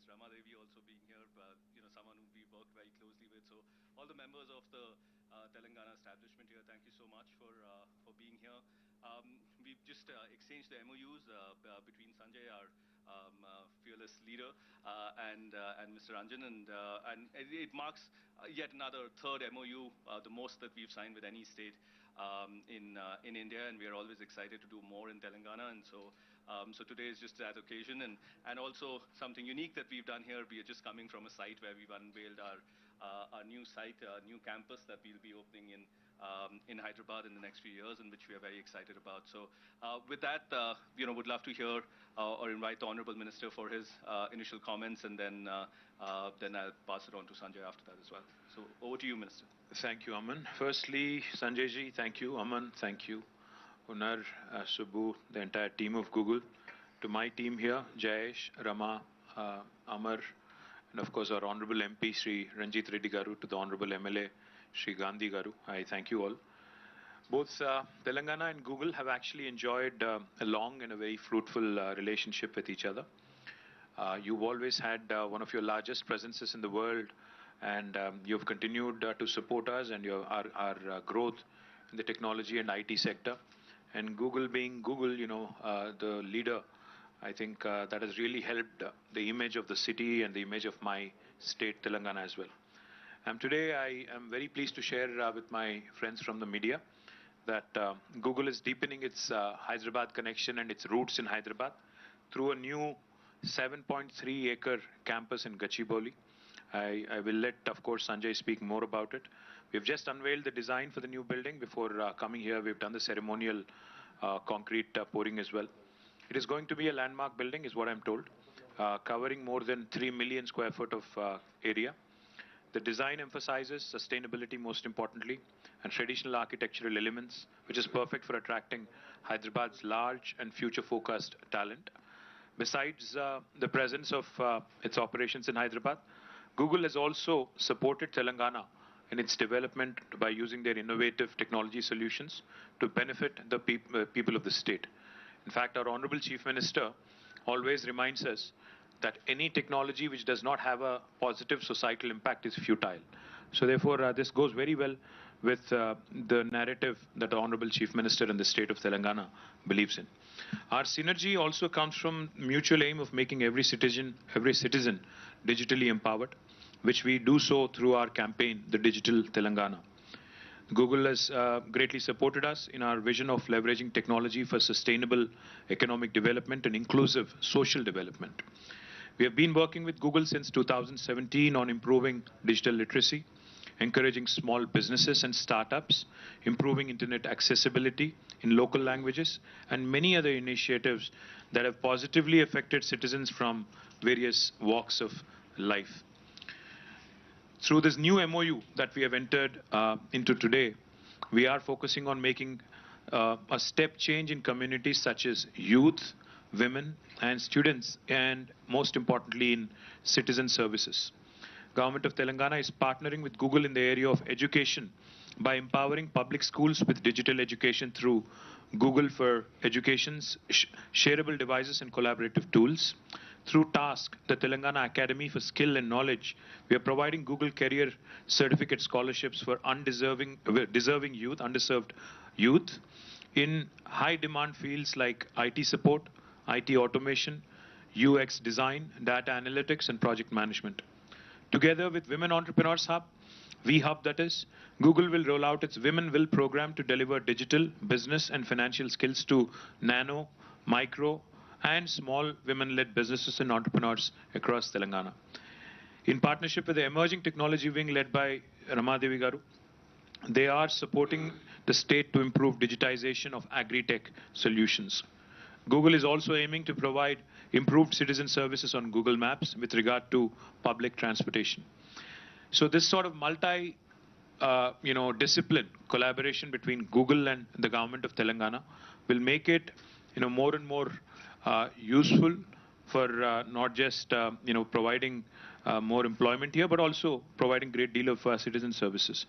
Ms. Rama Devi also being here, someone who we work very closely with. So all the members of the Telangana establishment here, thank you so much for being here. We've just exchanged the MOUs between Sanjay, our fearless leader, and Mr. Ranjan, and it marks yet another third MOU, the most that we've signed with any state in India, and we are always excited to do more in Telangana. And so today is just that occasion, and also something unique that we've done here. We are just coming from a site where we've unveiled our new site, new campus that we'll be opening in Hyderabad in the next few years, and which we are very excited about. So with that, would love to hear or invite the Honorable Minister for his initial comments, and then I'll pass it on to Sanjay after that as well. So over to you, Minister. Thank you, Aman. Firstly, Sanjay ji, thank you. Aman, thank you. Unar, Subbu, the entire team of Google. To my team here, Jayesh, Rama, Amar, and of course our Honorable MP, Sri Ranjit Reddy Garu, to the Honorable MLA, Sri Gandhi Garu. I thank you all. Both Telangana and Google have actually enjoyed a long and a very fruitful relationship with each other. You've always had one of your largest presences in the world, and you've continued to support us and our growth in the technology and IT sector. And Google being Google, the leader, I think that has really helped the image of the city and the image of my state, Telangana, as well. Today I am very pleased to share with my friends from the media that Google is deepening its Hyderabad connection and its roots in Hyderabad through a new 7.3-acre campus in Gachibowli. I will let, of course, Sanjay speak more about it. We've just unveiled the design for the new building. Before coming here, we've done the ceremonial concrete pouring as well. It is going to be a landmark building, is what I'm told, covering more than 3 million square foot of area. The design emphasizes sustainability, most importantly, and traditional architectural elements, which is perfect for attracting Hyderabad's large and future-focused talent. Besides the presence of its operations in Hyderabad, Google has also supported Telangana in its development by using their innovative technology solutions to benefit the people of the state. In fact, our Honorable Chief Minister always reminds us that any technology which does not have a positive societal impact is futile. So therefore, this goes very well with the narrative that the Honorable Chief Minister in the state of Telangana believes in. Our synergy also comes from mutual aim of making every citizen digitally empowered, which we do so through our campaign, the Digital Telangana. Google has greatly supported us in our vision of leveraging technology for sustainable economic development and inclusive social development. We have been working with Google since 2017 on improving digital literacy, encouraging small businesses and startups, improving internet accessibility in local languages, and many other initiatives that have positively affected citizens from various walks of life. Through this new MOU that we have entered into today, we are focusing on making a step change in communities such as youth, women, and students, and most importantly in citizen services. Government of Telangana is partnering with Google in the area of education by empowering public schools with digital education through Google for Education's shareable devices and collaborative tools. Through TASK, the Telangana Academy for Skill and Knowledge, we are providing Google Career Certificate scholarships for deserving youth, underserved youth, in high-demand fields like IT support, IT automation, UX design, data analytics, and project management. Together with Women Entrepreneurs Hub, VHub that is, Google will roll out its Women Will program to deliver digital, business, and financial skills to nano, micro, and small women-led businesses and entrepreneurs across Telangana. In partnership with the Emerging Technology Wing led by Rama Devi Garu, they are supporting the state to improve digitization of agri-tech solutions. Google is also aiming to provide improved citizen services on Google Maps with regard to public transportation. So this sort of discipline collaboration between Google and the government of Telangana will make it, more and more useful for not just, providing more employment here, but also providing great deal of citizen services.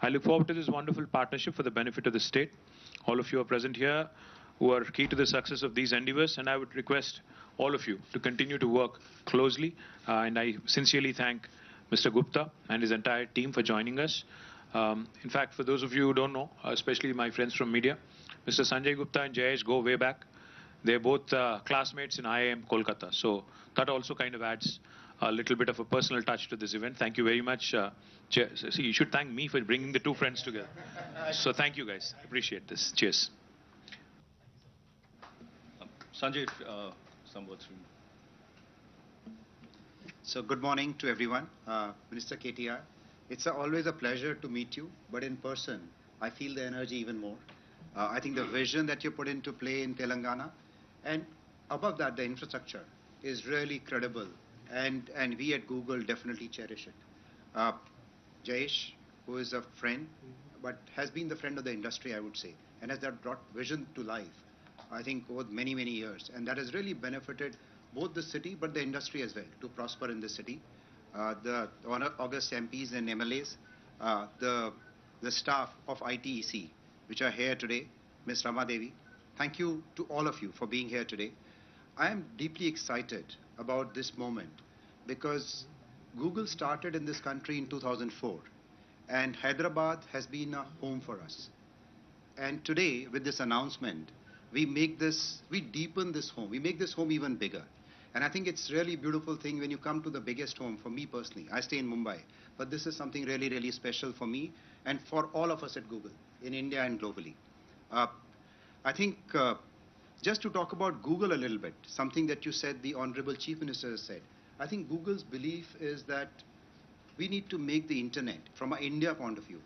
I look forward to this wonderful partnership for the benefit of the state. All of you are present here who are key to the success of these endeavors, and I would request all of you to continue to work closely. And I sincerely thank Mr. Gupta and his entire team for joining us. In fact, for those of you who don't know, especially my friends from media, Mr. Sanjay Gupta and Jayesh go way back. They're both classmates in IIM Kolkata. So that also kind of adds a little bit of a personal touch to this event. Thank you very much. See, you should thank me for bringing the two friends together. So thank you guys. Appreciate this. Cheers. Sanjay, some words from you. So good morning to everyone. Minister KTR, it's always a pleasure to meet you, but in person, I feel the energy even more. I think the vision that you put into play in Telangana, and above that, the infrastructure is really credible, and we at Google definitely cherish it. Jayesh, who is a friend, but has been the friend of the industry, I would say, and has that brought vision to life, I think, over many, many years, and that has really benefited both the city but the industry as well to prosper in the city. The August MPs and MLAs, the staff of ITEC, which are here today, Ms. Rama Devi, thank you to all of you for being here today. I am deeply excited about this moment because Google started in this country in 2004, and Hyderabad has been a home for us. And today, with this announcement, we deepen this home, we make this home even bigger. And I think it's really a beautiful thing when you come to the biggest home. For me personally, I stay in Mumbai, but this is something really, really special for me and for all of us at Google in India and globally. I think just to talk about Google a little bit, something that you said, the Honorable Chief Minister has said, I think Google's belief is that we need to make the internet, from an India point of view,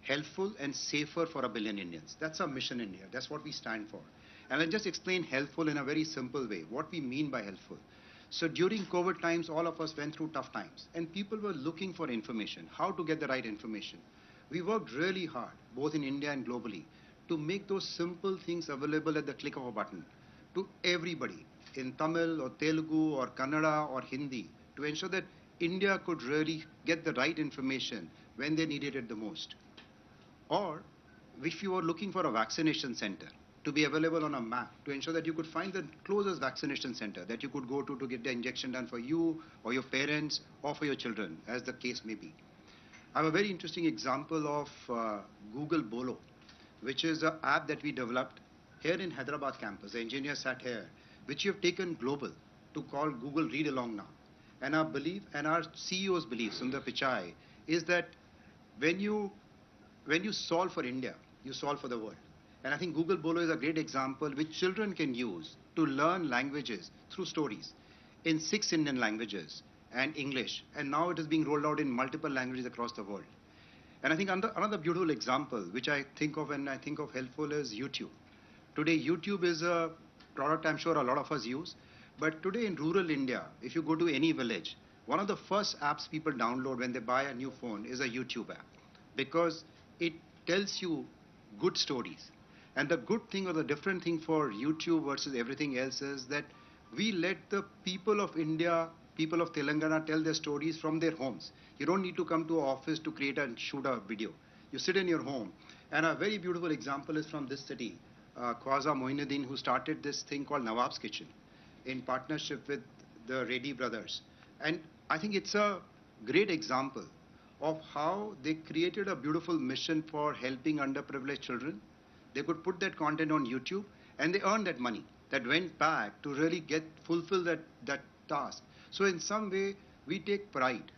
helpful and safer for 1 billion Indians. That's our mission in India. That's what we stand for. And I'll just explain helpful in a very simple way, what we mean by helpful. So during COVID times, all of us went through tough times, and people were looking for information, how to get the right information. We worked really hard, both in India and globally, to make those simple things available at the click of a button to everybody in Tamil or Telugu or Kannada or Hindi, to ensure that India could really get the right information when they needed it the most. Or if you were looking for a vaccination center, to be available on a map to ensure that you could find the closest vaccination center that you could go to get the injection done for you or your parents or for your children, as the case may be. I have a very interesting example of Google Bolo, which is an app that we developed here in Hyderabad campus. The engineer sat here, which we have taken global to call Google Read Along now. And our belief, and our CEO's belief, Sundar Pichai, is that when you solve for India, you solve for the world. And I think Google Bolo is a great example which children can use to learn languages through stories in 6 Indian languages and English. And now it is being rolled out in multiple languages across the world. And I think another beautiful example, which I think of when I think of helpful, is YouTube. Today, YouTube is a product I'm sure a lot of us use. But today in rural India, if you go to any village, one of the first apps people download when they buy a new phone is a YouTube app, because it tells you good stories. And the good thing or the different thing for YouTube versus everything else is that we let the people of India, people of Telangana tell their stories from their homes. You don't need to come to an office to create and shoot a video. You sit in your home. And a very beautiful example is from this city, Khwaja Moinuddin, who started this thing called Nawab's Kitchen in partnership with the Reddy brothers. And I think it's a great example of how they created a beautiful mission for helping underprivileged children. They could put that content on YouTube and they earned that money that went back to really fulfill that task. So in some way, we take pride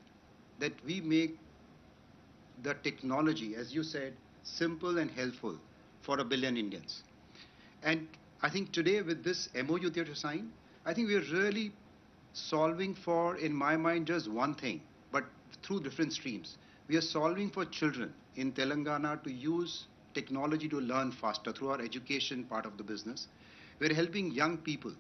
that we make the technology, as you said, simple and helpful for 1 billion Indians. And I think today with this MoU that you signed, I think we're really solving for, in my mind, just one thing, but through different streams. We are solving for children in Telangana to use technology to learn faster through our education part of the business. We're helping young people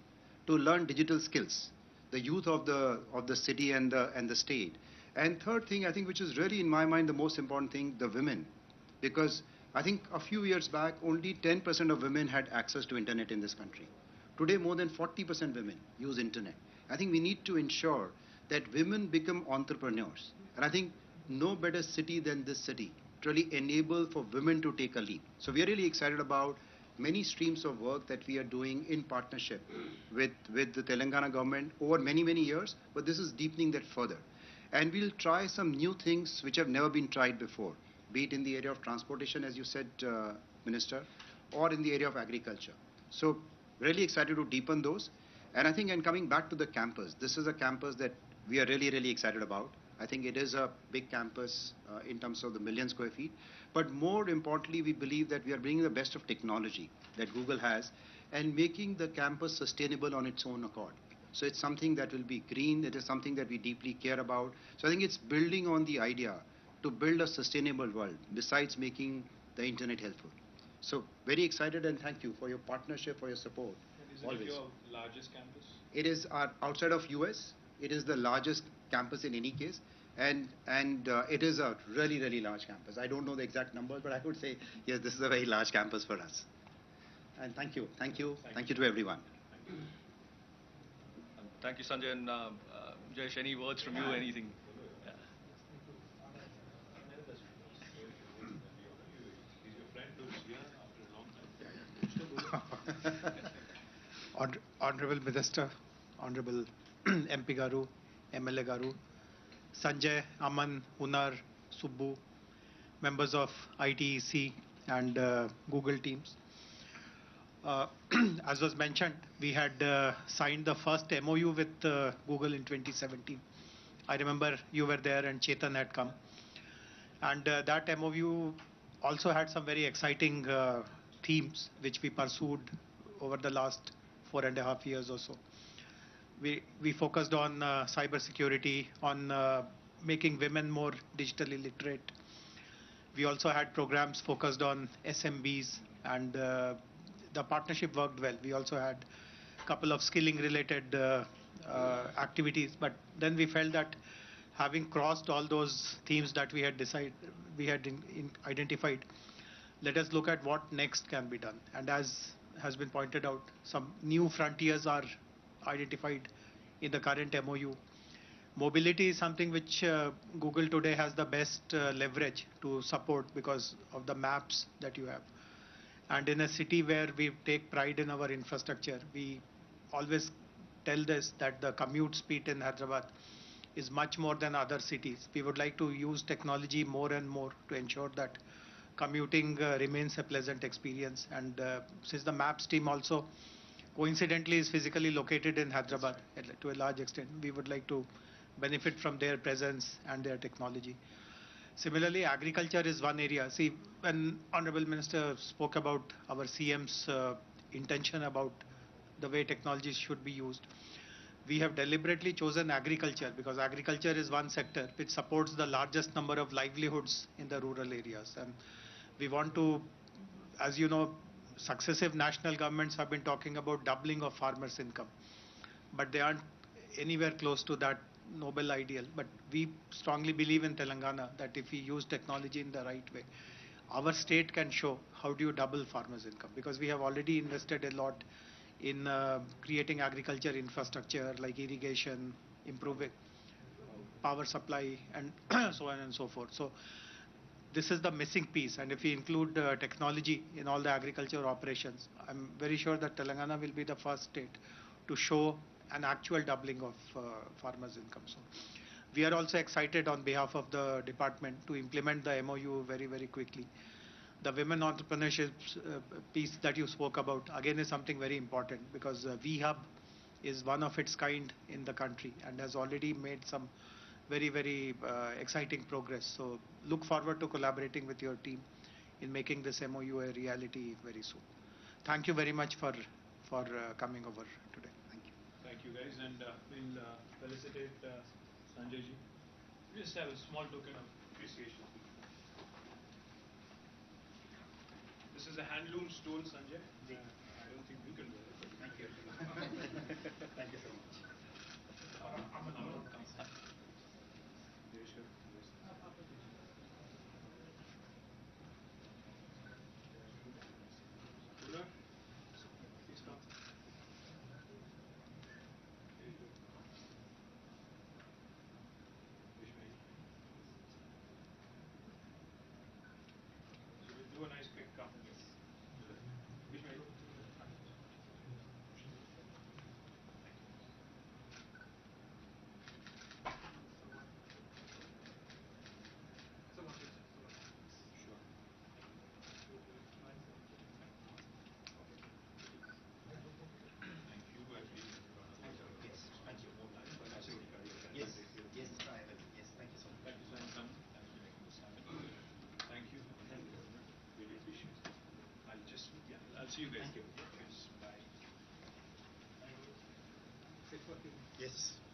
to learn digital skills, the youth of the city and the state. And third thing, I think, which is really in my mind the most important thing, the women. Because I think a few years back, only 10% of women had access to internet in this country. Today, more than 40% women use internet. I think we need to ensure that women become entrepreneurs. And I think no better city than this city to really enable for women to take a leap. So we are really excited about many streams of work that we are doing in partnership with the Telangana government over many, many years, but this is deepening that further. And we'll try some new things which have never been tried before, be it in the area of transportation, as you said, Minister, or in the area of agriculture. So really excited to deepen those. And I think, and coming back to the campus, this is a campus that we are really, really excited about. I think it is a big campus in terms of the million square feet. But more importantly, we believe that we are bringing the best of technology that Google has and making the campus sustainable on its own accord. So it's something that will be green. It is something that we deeply care about. So I think it's building on the idea to build a sustainable world besides making the internet helpful. So very excited, and thank you for your partnership, for your support. And is it your largest campus? It is outside of US. It is the largest campus in any case, and it is a really, really large campus. I don't know the exact numbers, but I would say yes, this is a very large campus for us. And thank you to everyone. Thank you, Sanjay. And Jayesh, any words from you? Anything? Honorable Minister, Honorable MP Garu, MLA Garu, Sanjay, Aman, Unar, Subbu, members of ITEC and Google teams. As was mentioned, we had signed the first MoU with Google in 2017. I remember you were there and Chetan had come. And that MoU also had some very exciting themes which we pursued over the last 4.5 years or so. We focused on cyber security, on making women more digitally literate. We also had programs focused on SMBs, and the partnership worked well. We also had a couple of skilling related activities, but then we felt that having crossed all those themes that we had identified, let us look at what next can be done. And as has been pointed out, some new frontiers are identified in the current MoU. Mobility is something which Google today has the best leverage to support because of the maps that you have. And in a city where we take pride in our infrastructure, we always tell this that the commute speed in Hyderabad is much more than other cities. We would like to use technology more and more to ensure that commuting remains a pleasant experience. And since the maps team also coincidentally is physically located in Hyderabad to a large extent, we would like to benefit from their presence and their technology. Similarly, agriculture is one area. See, when Honorable Minister spoke about our CM's intention about the way technology should be used, we have deliberately chosen agriculture because agriculture is one sector which supports the largest number of livelihoods in the rural areas. And we want to, as you know, successive national governments have been talking about doubling of farmers' income, but they aren't anywhere close to that noble ideal. But we strongly believe in Telangana that if we use technology in the right way, our state can show how do you double farmers' income, because we have already invested a lot in creating agriculture infrastructure like irrigation, improving power supply, and so on and so forth. So this is the missing piece, and if we include technology in all the agriculture operations, I'm very sure that Telangana will be the first state to show an actual doubling of farmers' income. So we are also excited on behalf of the department to implement the MoU very, very quickly. The women entrepreneurship piece that you spoke about, again, is something very important because VHub is one of its kind in the country and has already made some very, very exciting progress. So look forward to collaborating with your team in making this MoU a reality very soon. Thank you very much for coming over today. Thank you. Thank you, guys, and we'll felicitate Sanjay ji. We just have a small token of appreciation. This is a handloom stole, Sanjay. I don't think you can wear it. Thank you. Thank you so much. Aman, come. Please come. So we'll do a nice quick count. see you guys. Yes.